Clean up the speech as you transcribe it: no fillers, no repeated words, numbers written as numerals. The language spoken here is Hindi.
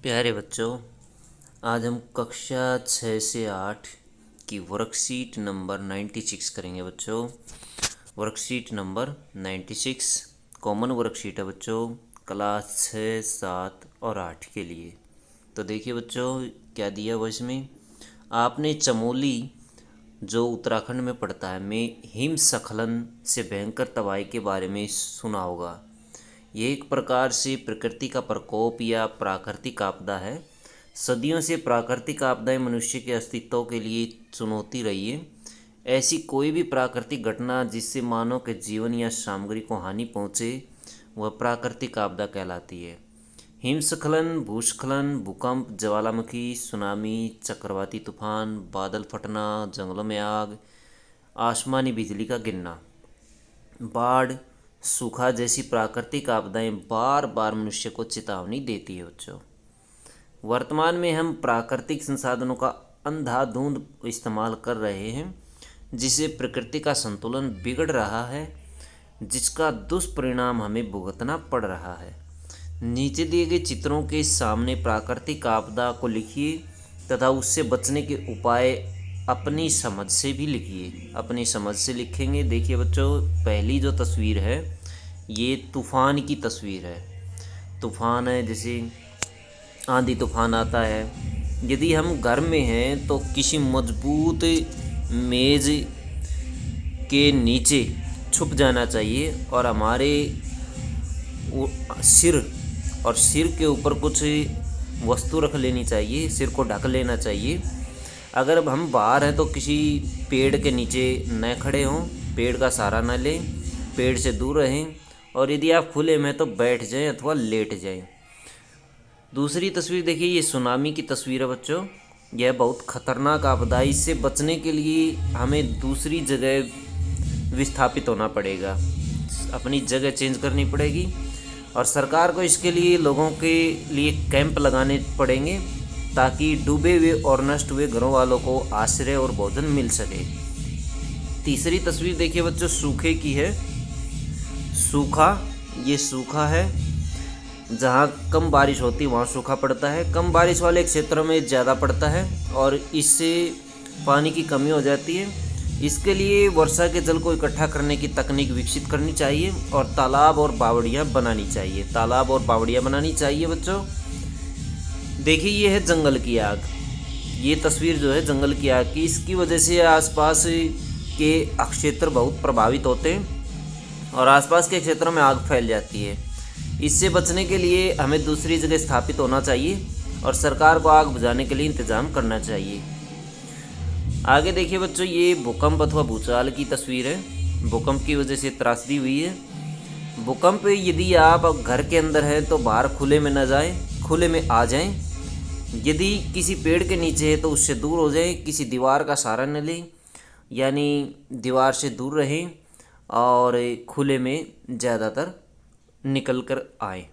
प्यारे बच्चों, आज हम कक्षा 6 से 8 की वर्कशीट नंबर 96 करेंगे बच्चों। वर्कशीट नंबर 96 कॉमन वर्कशीट है बच्चों, क्लास 6, 7 और 8 के लिए। तो देखिए बच्चों क्या दिया हुआ इसमें। आपने चमोली जो उत्तराखंड में पड़ता है में हिमस्खलन से भयंकर तबाही के बारे में सुना होगा। ये एक प्रकार से प्रकृति का प्रकोप या प्राकृतिक आपदा है। सदियों से प्राकृतिक आपदाएं मनुष्य के अस्तित्व के लिए चुनौती रही है। ऐसी कोई भी प्राकृतिक घटना जिससे मानव के जीवन या सामग्री को हानि पहुंचे वह प्राकृतिक आपदा कहलाती है। हिमस्खलन, भूस्खलन, भूकंप, ज्वालामुखी, सुनामी, चक्रवाती तूफान, बादल फटना, जंगलों में आग, आसमानी बिजली का गिरना, बाढ़, सूखा जैसी प्राकृतिक आपदाएं बार बार मनुष्य को चेतावनी देती है बच्चों। वर्तमान में हम प्राकृतिक संसाधनों का अंधाधुंध इस्तेमाल कर रहे हैं, जिससे प्रकृति का संतुलन बिगड़ रहा है, जिसका दुष्परिणाम हमें भुगतना पड़ रहा है। नीचे दिए गए चित्रों के सामने प्राकृतिक आपदा को लिखिए तथा उससे बचने के उपाय अपनी समझ से भी लिखिए। अपनी समझ से लिखेंगे। देखिए बच्चों, पहली जो तस्वीर है ये तूफान की तस्वीर है। तूफान है, जैसे आंधी तूफान आता है। यदि हम घर में हैं तो किसी मजबूत मेज के नीचे छुप जाना चाहिए और हमारे सिर के ऊपर कुछ वस्तु रख लेनी चाहिए, सिर को ढक लेना चाहिए। अगर हम बाहर हैं तो किसी पेड़ के नीचे न खड़े हों, पेड़ का सहारा न लें, पेड़ से दूर रहें, और यदि आप खुले में तो बैठ जाएं अथवा लेट जाएं। दूसरी तस्वीर देखिए, ये सुनामी की तस्वीर है बच्चों। यह बहुत खतरनाक आपदा है। इससे बचने के लिए हमें दूसरी जगह विस्थापित होना पड़ेगा, अपनी जगह चेंज करनी पड़ेगी, और सरकार को इसके लिए लोगों के लिए कैंप लगाने पड़ेंगे ताकि डूबे हुए और नष्ट हुए घरों वालों को आश्रय और भोजन मिल सके। तीसरी तस्वीर देखिए बच्चों, सूखे की है। सूखा, ये सूखा है। जहाँ कम बारिश होती वहाँ सूखा पड़ता है, कम बारिश वाले क्षेत्रों में ज़्यादा पड़ता है और इससे पानी की कमी हो जाती है। इसके लिए वर्षा के जल को इकट्ठा करने की तकनीक विकसित करनी चाहिए और तालाब और बावड़ियाँ बनानी चाहिए। तालाब और बावड़ियाँ बनानी चाहिए बच्चों। देखिए ये है जंगल की आग। ये तस्वीर जो है जंगल की आग की, इसकी वजह से आसपास के क्षेत्र बहुत प्रभावित होते हैं और आसपास के क्षेत्रों में आग फैल जाती है। इससे बचने के लिए हमें दूसरी जगह स्थापित होना चाहिए और सरकार को आग बुझाने के लिए इंतज़ाम करना चाहिए। आगे देखिए बच्चों, ये भूकंप अथवा भूचाल की तस्वीर है। भूकंप की वजह से त्रासदी हुई है। भूकंप, यदि आप घर के अंदर हैं तो बाहर खुले में न जाएं, खुले में आ जाएं। यदि किसी पेड़ के नीचे है तो उससे दूर हो जाएं, किसी दीवार का सहारा न लें, यानी दीवार से दूर रहें और खुले में ज़्यादातर निकल कर आएँ।